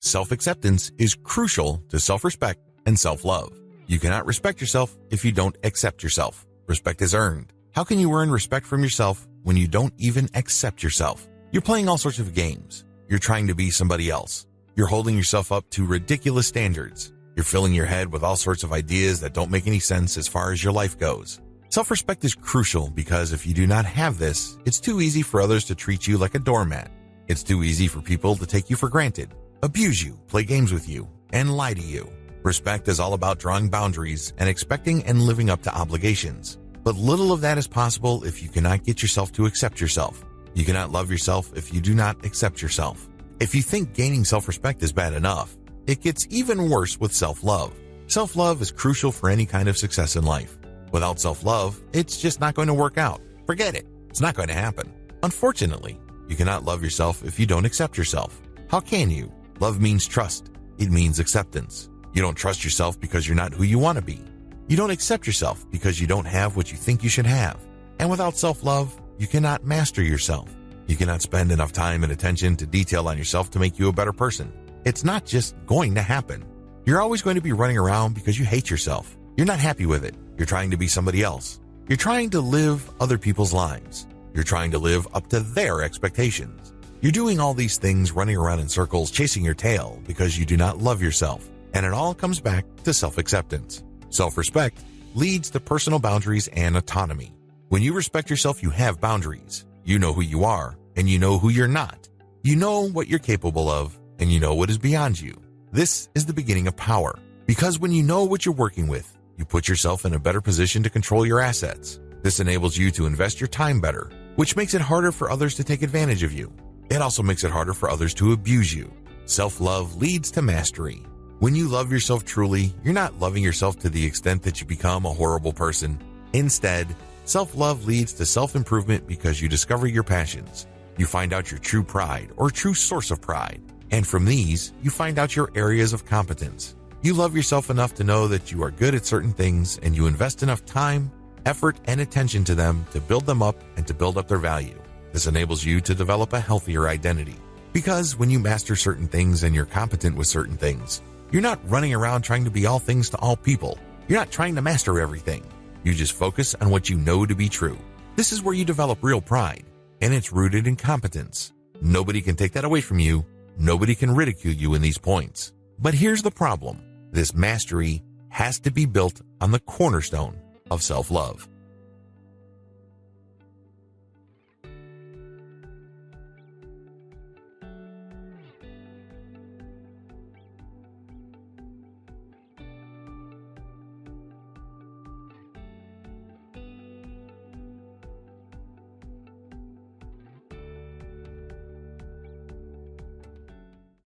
Self-acceptance is crucial to self-respect and self-love. You cannot respect yourself if you don't accept yourself. Respect is earned. How can you earn respect from yourself when you don't even accept yourself? You're playing all sorts of games. You're trying to be somebody else. You're holding yourself up to ridiculous standards. You're filling your head with all sorts of ideas that don't make any sense as far as your life goes. Self-respect is crucial because if you do not have this, it's too easy for others to treat you like a doormat. It's too easy for people to take you for granted, abuse you, play games with you, and lie to you. Respect is all about drawing boundaries and expecting and living up to obligations. But little of that is possible if you cannot get yourself to accept yourself. You cannot love yourself if you do not accept yourself. If you think gaining self-respect is bad enough, it gets even worse with self-love. Self-love is crucial for any kind of success in life. Without self-love, it's just not going to work out. Forget it. It's not going to happen. Unfortunately, you cannot love yourself if you don't accept yourself. How can you? Love means trust. It means acceptance. You don't trust yourself because you're not who you want to be. You don't accept yourself because you don't have what you think you should have. And without self-love, you cannot master yourself. You cannot spend enough time and attention to detail on yourself to make you a better person. It's not just going to happen. You're always going to be running around because you hate yourself. You're not happy with it. You're trying to be somebody else. You're trying to live other people's lives. You're trying to live up to their expectations. You're doing all these things running around in circles chasing your tail because you do not love yourself. And it all comes back to self-acceptance. Self-respect leads to personal boundaries and autonomy. When you respect yourself, you have boundaries. You know who you are, and you know who you're not. You know what you're capable of, and you know what is beyond you. This is the beginning of power, because when you know what you're working with, you put yourself in a better position to control your assets. This enables you to invest your time better, which makes it harder for others to take advantage of you. It also makes it harder for others to abuse you. Self-love leads to mastery. When you love yourself truly, you're not loving yourself to the extent that you become a horrible person. Instead, self-love leads to self-improvement because you discover your passions. You find out your true pride or true source of pride. And from these, you find out your areas of competence. You love yourself enough to know that you are good at certain things, and you invest enough time, effort, and attention to them to build them up and to build up their value. This enables you to develop a healthier identity. Because when you master certain things and you're competent with certain things, you're not running around trying to be all things to all people. You're not trying to master everything. You just focus on what you know to be true. This is where you develop real pride, and it's rooted in competence. Nobody can take that away from you. Nobody can ridicule you in these points. But here's the problem. This mastery has to be built on the cornerstone of self-love.